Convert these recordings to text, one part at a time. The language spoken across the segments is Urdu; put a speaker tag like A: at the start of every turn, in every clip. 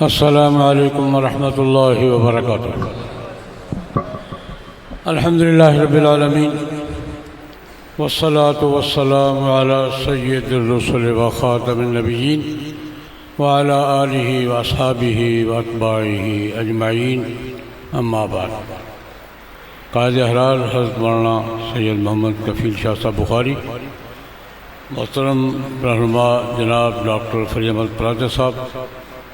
A: السلام علیکم ورحمۃ اللہ وبرکاتہ۔ الحمد للہ رب العالمین والصلاة والسلام علی سید الرسل وخاتم النبیین وعلی آلہ واصحابہ واتباعہ اجمعین، اما بعد۔ قائد احرار حضرت مولانا سید محمد کفیل شاہ صاحب بخاری، محترم رہنما جناب ڈاکٹر فریح احمد پراجہ صاحب،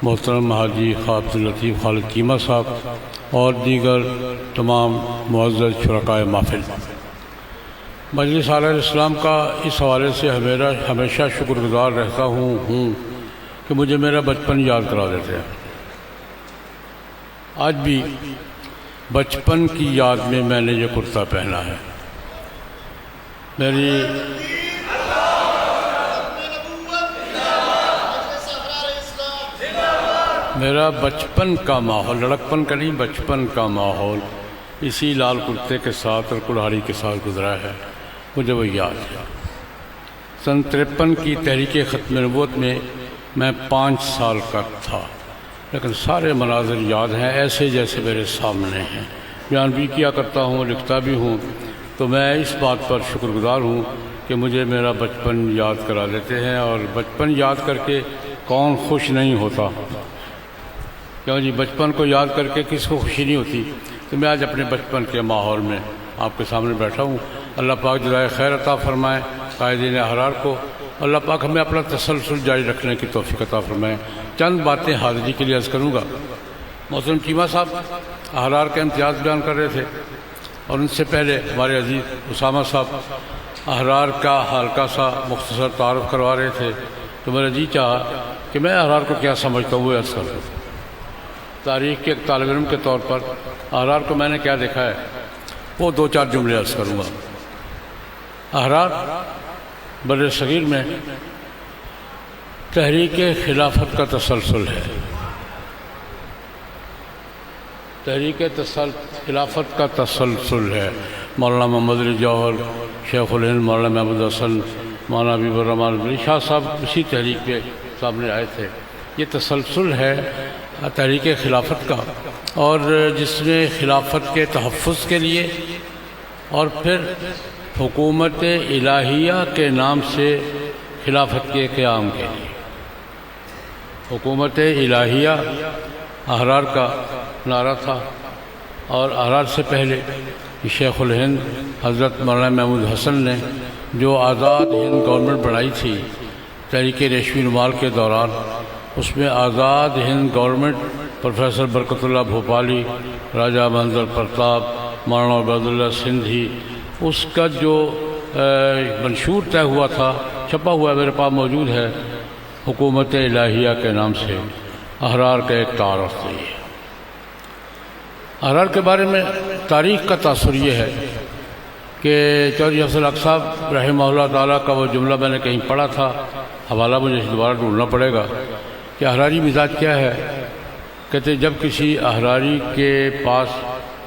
A: محترم حاجی خواجہ عبداللطیف خالد کیما صاحب اور دیگر تمام معزز شرکائے محفل، مجلس اعلیٰ اسلام کا اس حوالے سے ہمیشہ شکر گزار رہتا ہوں کہ مجھے میرا بچپن یاد کرا دیتے ہیں۔ آج بھی بچپن کی یاد میں نے یہ کرتا پہنا ہے۔ میرا بچپن کا ماحول، لڑکپن کا نہیں، بچپن کا ماحول اسی لال کرتے کے ساتھ اور کلہاڑی کے ساتھ گزرا ہے، مجھے وہ یاد ہے۔ سن 53 کی تحریک ختم نبوت میں 5 سال کا تھا، لیکن سارے مناظر یاد ہیں ایسے جیسے میرے سامنے ہیں۔ بیان بھی کیا کرتا ہوں، لکھتا بھی ہوں، تو میں اس بات پر شکر گزار ہوں کہ مجھے میرا بچپن یاد کرا دیتے ہیں۔ اور بچپن یاد کر کے کون خوش نہیں ہوتا؟ کیوں جی، بچپن کو یاد کر کے کس کو خوشی نہیں ہوتی؟ تو میں آج اپنے بچپن کے ماحول میں آپ کے سامنے بیٹھا ہوں۔ اللہ پاک جزائے خیر عطا فرمائے قائدین احرار کو، اللہ پاک ہمیں اپنا تسلسل جاری رکھنے کی توفیق عطا فرمائے۔ چند باتیں حاضری کے لیے عرض کروں گا۔ محترم چیما صاحب احرار کا امتیاز بیان کر رہے تھے، اور ان سے پہلے ہمارے عزیز اسامہ صاحب احرار کا ہلکا سا مختصر تعارف کروا رہے تھے، تو میرا جی چاہا کہ میں احرار کو کیا سمجھتا ہوں وہ عرض کرتا ہوں۔ تاریخ کے ایک طالب علم کے طور پر احرار کو میں نے کیا دیکھا ہے وہ 2-4 جملے عرض کروں گا۔ احرار بر صغیر میں تحریک خلافت کا تسلسل ہے، تحریک خلافت کا تسلسل ہے۔ مولانا محمد علی جوہر، شیخ الہند مولانا محمد حسن، مولانا حبیب الرحمن بلی شاہ صاحب اسی تحریک کے سامنے آئے تھے۔ یہ تسلسل ہے تحریک خلافت کا، اور جس میں خلافت کے تحفظ کے لیے اور پھر حکومت الہیہ کے نام سے خلافت کے قیام کے لیے، حکومت الہیہ احرار کا نعرہ تھا۔ اور احرار سے پہلے شیخ الہند حضرت مولانا محمود حسن نے جو آزاد ہند گورنمنٹ بنائی تھی تحریک ریشمی رومال کے دوران، اس میں آزاد ہند گورنمنٹ پروفیسر برکت اللہ بھوپالی، راجہ مہندر پرتاپ، مولانا عبید اللہ سندھی، اس کا جو منشور طے ہوا تھا، چھپا ہوا میرے پاس موجود ہے، حکومت الہیہ کے نام سے احرار کا ایک تعارف تھا۔ احرار کے بارے میں تاریخ کا تاثر یہ ہے کہ چودھری افضل حق صاحب رحمہ اللہ تعالیٰ کا وہ جملہ میں نے کہیں پڑھا تھا، حوالہ مجھے دوبارہ ڈھونڈنا پڑے گا، کہ احراری مزاج کیا ہے۔ کہتے جب کسی احراری کے پاس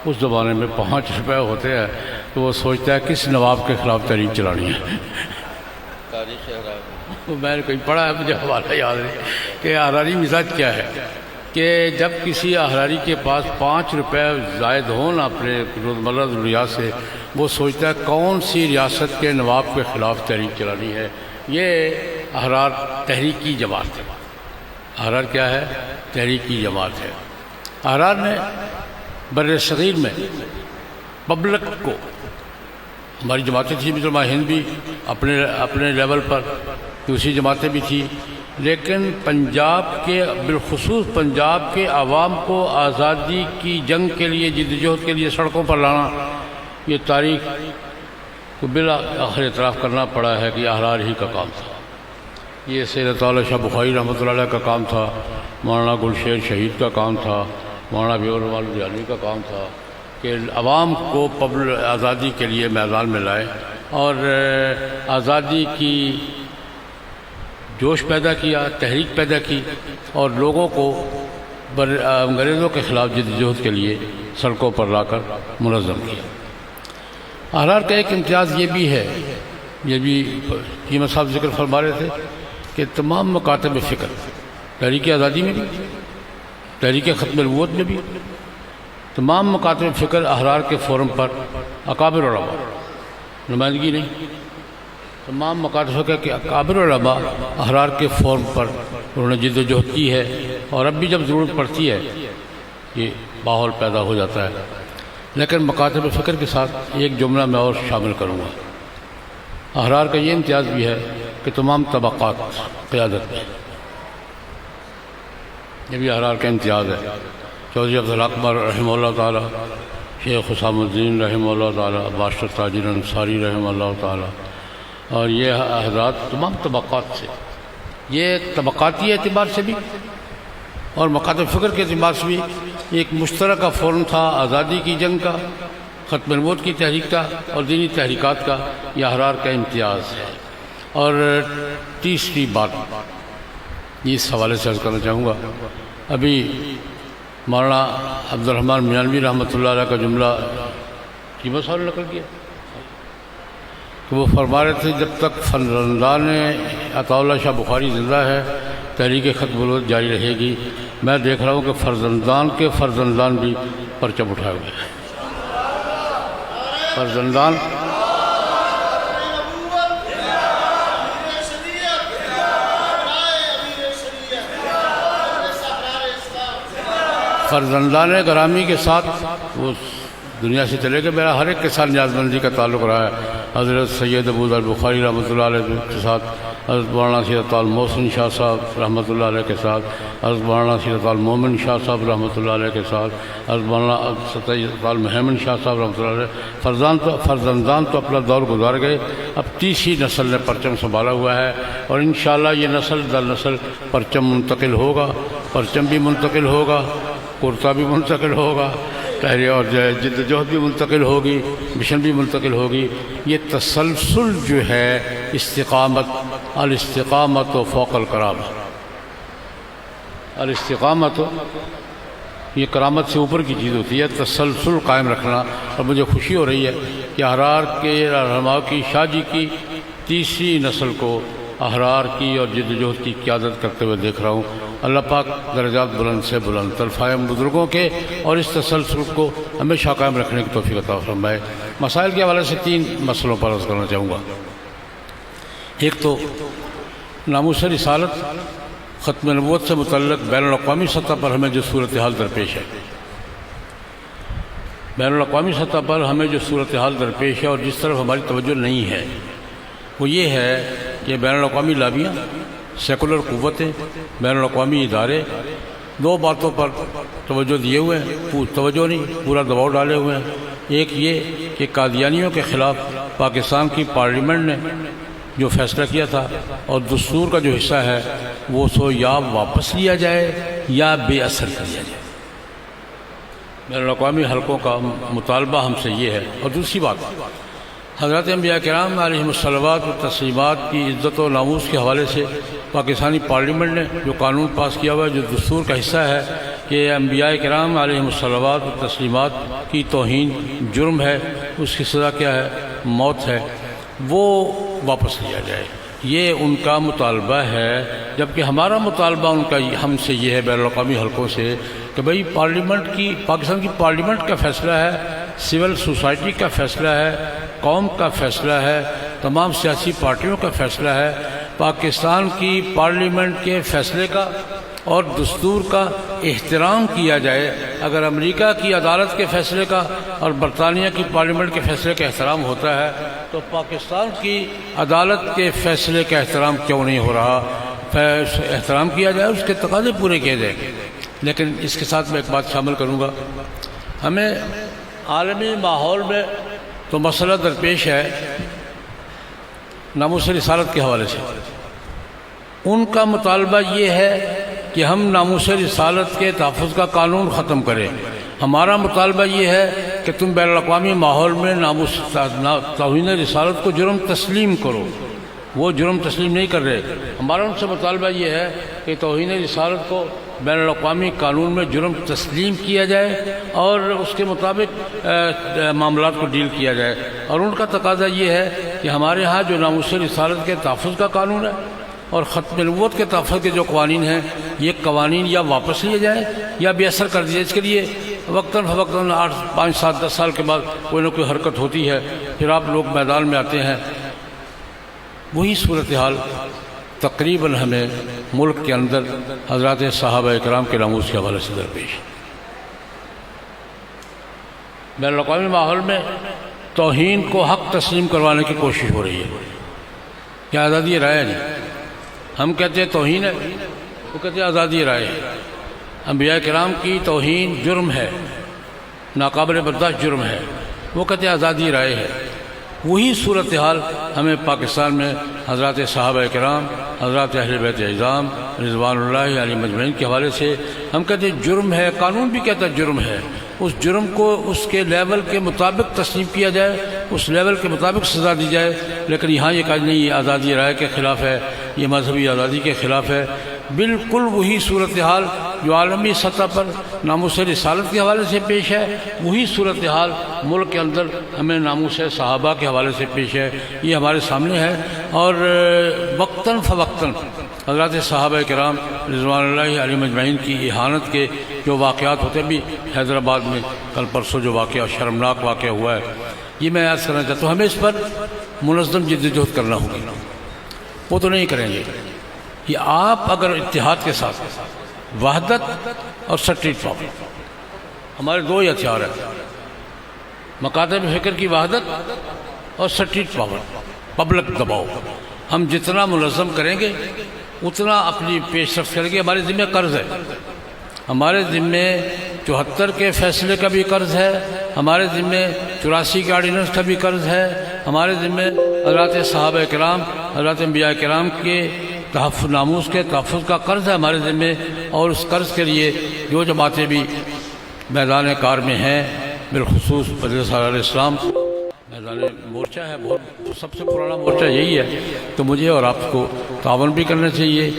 A: اس زمانے میں 5 روپے ہوتے ہیں تو وہ سوچتا ہے کس نواب کے خلاف تحریک چلانی ہے۔ تاریخ احرار میں نے کہیں پڑھا ہے، مجھے حوالہ یاد ہے کہ احراری مزاج کیا ہے، کہ جب کسی احراری کے پاس 5 روپے زائد ہوں اپنے روزمرہ ضروریات سے، وہ سوچتا ہے کون سی ریاست کے نواب کے خلاف تحریک چلانی ہے۔ یہ احرار تحریکی جماعت ہے۔ احرار کیا ہے؟ تحریکی جماعت ہے۔ احرار نے بر صغیر میں پبلک کو، ہماری جماعتیں تھیں مسلمان ہند بھی اپنے لیول پر، دوسری جماعتیں بھی تھیں، لیکن پنجاب کے، بالخصوص پنجاب کے عوام کو آزادی کی جنگ کے لیے، جدوجہد کے لیے سڑکوں پر لانا، یہ تاریخ کو بالآخر اعتراف کرنا پڑا ہے کہ احرار ہی کا کام تھا۔ یہ سید تعالیٰ شاہ بخاری رحمۃ اللہ علیہ کا کام تھا، مولانا گلشیر شہید کا کام تھا، مولانا حبیب الرحمن دیانوی کا کام تھا کہ عوام کو آزادی کے لیے میدان میں لائے اور آزادی کی جوش پیدا کیا، تحریک پیدا کی، اور لوگوں کو انگریزوں کے خلاف جدوجہد کے لیے سڑکوں پر لا کر منظم کیا۔ احرار کا ایک امتیاز یہ بھی ہے، یہ بھی چیما صاحب ذکر فرما رہے تھے کہ تمام مکاتب فکر تحریک آزادی میں بھی تحریک ختم نبوت میں بھی تمام مکاتب فکر احرار کے فورم پر اکابر علماء، نمائندگی نہیں، تمام مکاتب فکر کے اکابر علماء احرار کے فورم پر انہوں نے جد و جہد کی ہے، اور اب بھی جب ضرورت پڑتی ہے یہ ماحول پیدا ہو جاتا ہے۔ لیکن مکاتب فکر کے ساتھ ایک جملہ میں اور شامل کروں گا۔ احرار کا یہ امتیاز بھی ہے کہ تمام طبقات قیادت میں، یہ بھی احرار کا امتیاز ہے۔ چودھری عبدالاکبر رحمہ اللہ تعالیٰ، شیخ حسام الدین رحمہ اللہ تعالیٰ، باشر تاجر انصاری رحمہ اللہ تعالیٰ، اور یہ حضرات تمام طبقات سے، یہ طبقاتی اعتبار سے بھی اور مکاتب فکر کے اعتبار سے بھی ایک مشترکہ فورم تھا آزادی کی جنگ کا، ختم نبوت کی تحریک کا اور دینی تحریکات کا۔ یہ احرار کا امتیاز ہے۔ اور تیسری بات اس حوالے سے عرض کرنا چاہوں گا، ابھی مولانا عبدالرحمن میانوی رحمۃ اللہ علیہ کا جملہ کی مسئلہ نقل کیا کہ وہ فرما رہے تھے جب تک فرزندان عطا اللہ شاہ بخاری زندہ ہے تحریک ختم نبوت جاری رہے گی۔ میں دیکھ رہا ہوں کہ فرزندان کے فرزندان بھی پرچم اٹھائے ہوئے ہیں۔ فرزندان فرزندان گرامی کے ساتھ وہ دنیا سے چلے گئے، میرا ہر ایک کے ساتھ نیاز مندی کا تعلق رہا ہے۔ حضرت سید ابو ذر بخاری رحمۃ اللہ علیہ کے ساتھ، حضرت مولانا سید المحسن شاہ صاحب رحمۃ اللہ علیہ کے ساتھ، حضرت مولانا سید المومن شاہ صاحب رحمۃ اللہ علیہ کے ساتھ، حضرت مولانا سید المہمن شاہ صاحب رحمۃ اللہ علیہ۔ فرزندان تو اپنا دور گزار گئے، اب تیسری نسل نے پرچم سنبھالا ہوا ہے، اور انشاءاللہ یہ نسل در نسل پرچم منتقل ہوگا، پرچم بھی منتقل ہوگا، کرتا بھی منتقل ہوگا، تحریر اور جد و جہد بھی منتقل ہوگی، مشن بھی منتقل ہوگی۔ یہ تسلسل جو ہے استقامت، الاستقامت و فوق الکرامہ، الاستقامت یہ کرامت سے اوپر کی چیز ہوتی ہے، تسلسل قائم رکھنا۔ اور مجھے خوشی ہو رہی ہے کہ احرار کے رہنماؤں کی شاہ جی کی تیسری نسل کو احرار کی اور جد و جہد کی قیادت کرتے ہوئے دیکھ رہا ہوں۔ اللہ پاک درجات بلند سے بلند تلفائم بزرگوں کے اور اس تسلسل کو ہمیشہ قائم رکھنے کی توفیق عطا فرمائے۔ مسائل کے حوالے سے 3 مسئلوں پر عرض کرنا چاہوں گا۔ ایک تو ناموس رسالت ختم نبوت سے متعلق بین الاقوامی سطح پر ہمیں جو صورتحال درپیش ہے، بین الاقوامی سطح پر ہمیں جو صورتحال درپیش ہے اور جس طرف ہماری توجہ نہیں ہے، وہ یہ ہے کہ بین الاقوامی لابیاں، سیکولر قوتیں، بین الاقوامی ادارے 2 باتوں پر توجہ دیے ہوئے ہیں، توجہ نہیں پورا دباؤ ڈالے ہوئے ہیں۔ ایک یہ کہ قادیانیوں کے خلاف پاکستان کی پارلیمنٹ نے جو فیصلہ کیا تھا اور دستور کا جو حصہ ہے وہ سو یا واپس لیا جائے یا بے اثر کر دیا جائے۔ بین الاقوامی حلقوں کا مطالبہ ہم سے یہ ہے۔ اور دوسری بات، حضرت انبیاء کرام علیہم الصلوات و تسلیمات کی عزت و ناموس کے حوالے سے پاکستانی پارلیمنٹ نے جو قانون پاس کیا ہوا ہے، جو دستور کا حصہ ہے کہ انبیاء کرام علیہم الصلوات و تسلیمات کی توہین جرم ہے، اس کی سزا کیا ہے؟ موت ہے، وہ واپس لیا جائے۔ یہ ان کا مطالبہ ہے، جبکہ ہمارا مطالبہ ان کا ہم سے یہ ہے بین الاقوامی حلقوں سے کہ بھئی پارلیمنٹ کی، پاکستان کی پارلیمنٹ کا فیصلہ ہے، سول سوسائٹی کا فیصلہ ہے، قوم کا فیصلہ ہے، تمام سیاسی پارٹیوں کا فیصلہ ہے۔ پاکستان کی پارلیمنٹ کے فیصلے کا اور دستور کا احترام کیا جائے۔ اگر امریکہ کی عدالت کے فیصلے کا اور برطانیہ کی پارلیمنٹ کے فیصلے کا احترام ہوتا ہے تو پاکستان کی عدالت کے فیصلے کا احترام کیوں نہیں ہو رہا؟ احترام کیا جائے، اس کے تقاضے پورے کیے جائیں۔ لیکن اس کے ساتھ میں ایک بات شامل کروں گا، ہمیں عالمی ماحول میں تو مسئلہ درپیش ہے ناموس رسالت کے حوالے سے۔ ان کا مطالبہ یہ ہے کہ ہم ناموس رسالت کے تحفظ کا قانون ختم کریں۔ ہمارا مطالبہ یہ ہے کہ تم بین الاقوامی ماحول میں توہین رسالت کو جرم تسلیم کرو۔ وہ جرم تسلیم نہیں کر رہے۔ ہمارا ان سے مطالبہ یہ ہے کہ توہین رسالت کو بین الاقوامی قانون میں جرم تسلیم کیا جائے اور اس کے مطابق معاملات کو ڈیل کیا جائے۔ اور ان کا تقاضا یہ ہے کہ ہمارے ہاں جو ناموس رسالت کے تحفظ کا قانون ہے اور ختم نبوت کے تحفظ کے جو قوانین ہیں یہ قوانین یا واپس لیے جائیں یا بے اثر کر دیے. اس کے لیے وقتاً فوقتاً 8 5 7 10 سال کے بعد کوئی نہ کوئی حرکت ہوتی ہے، پھر آپ لوگ میدان میں آتے ہیں. وہی صورتحال تقریباً ہمیں ملک کے اندر حضرات صحابہ اکرام کے ناموس کے حوالے سے درپیش. بین الاقوامی ماحول میں توہین کو حق تسلیم کروانے کی کوشش ہو رہی ہے. کیا آزادی رائے نہیں؟ ہم کہتے ہیں توہین ہے، وہ کہتے ہیں آزادی رائے ہے. انبیاء کرام کی توہین جرم ہے، ناقابل برداشت جرم ہے، وہ کہتے ہیں آزادی رائے ہے. وہی صورتحال ہمیں پاکستان میں حضرات صحابہ کرام، حضرات اہل بیت اعظام رضوان اللہ علیہ مجمعین کے حوالے سے ہم کہتے ہیں جرم ہے. قانون بھی کہتا ہے جرم ہے. اس جرم کو اس کے لیول کے مطابق تسلیم کیا جائے، اس لیول کے مطابق سزا دی جائے. لیکن یہاں یہ کہا نہیں یہ آزادی رائے کے خلاف ہے، یہ مذہبی آزادی کے خلاف ہے. بالکل وہی صورتحال جو عالمی سطح پر ناموس رسالت کے حوالے سے پیش ہے، وہی صورتحال ملک کے اندر ہمیں ناموس صحابہ کے حوالے سے پیش ہے. یہ ہمارے سامنے ہے. اور وقتاً فوقتاً حضرات صحابہ کرام رضوان اللہ علیہ مجمعین کی اہانت کے جو واقعات ہوتے ہیں، بھی حیدرآباد میں کل پرسوں جو واقعہ شرمناک واقعہ ہوا ہے، یہ میں عرض کرنا چاہتا ہوں. ہمیں اس پر منظم جدوجہد کرنا ہوگی. وہ تو نہیں کریں گے. یہ آپ اگر اتحاد کے ساتھ وحدت اور سٹریٹ پاور، ہمارے دو ہی ہتھیار ہیں، مکاتب فکر کی وحدت اور سٹریٹ پاور، پبلک دباؤ. ہم جتنا منظم کریں گے اتنا اپنی پیش رفت کریں گے. ہمارے ذمہ قرض ہے، ہمارے ذمہ 74 کے فیصلے کا بھی قرض ہے، ہمارے ذمہ 84 کے آرڈیننس کا بھی قرض ہے، ہمارے ذمہ حضرات صحابہ کرام، حضرات انبیاء کرام کے تحفظ، ناموس کے تحفظ کا قرض ہے ہمارے ذمہ. اور اس قرض کے لیے جو جماعتیں بھی میدان کار میں ہیں، بالخصوص مجلس علیہ السلام میدان مورچہ ہے، بہت سب سے پرانا مورچہ یہی ہے. تو مجھے اور آپ کو تعاون بھی کرنا چاہیے،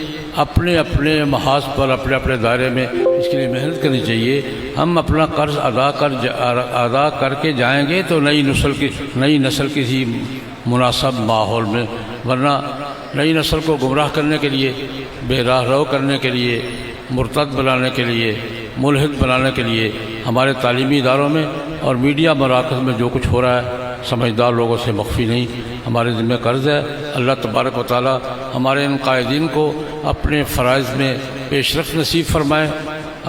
A: اپنے اپنے محاذ پر اپنے اپنے دائرے میں اس کے لیے محنت کرنی چاہیے. ہم اپنا قرض ادا کر کے جائیں گے تو نئی نسل کسی مناسب ماحول میں، ورنہ نئی نسل کو گمراہ کرنے کے لیے، بے راہ رو کرنے کے لیے، مرتد بنانے کے لیے، ملحد بنانے کے لیے ہمارے تعلیمی اداروں میں اور میڈیا مراکز میں جو کچھ ہو رہا ہے سمجھدار لوگوں سے مخفی نہیں. ہمارے ذمہ قرض ہے. اللہ تبارک و تعالی ہمارے ان قائدین کو اپنے فرائض میں پیش رفت نصیب فرمائے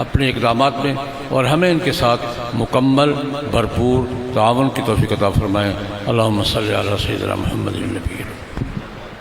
A: اپنے اقدامات میں، اور ہمیں ان کے ساتھ مکمل بھرپور تعاون کی توفیق عطا فرمائے. اللہم صلی علی سیدنا محمد النبی.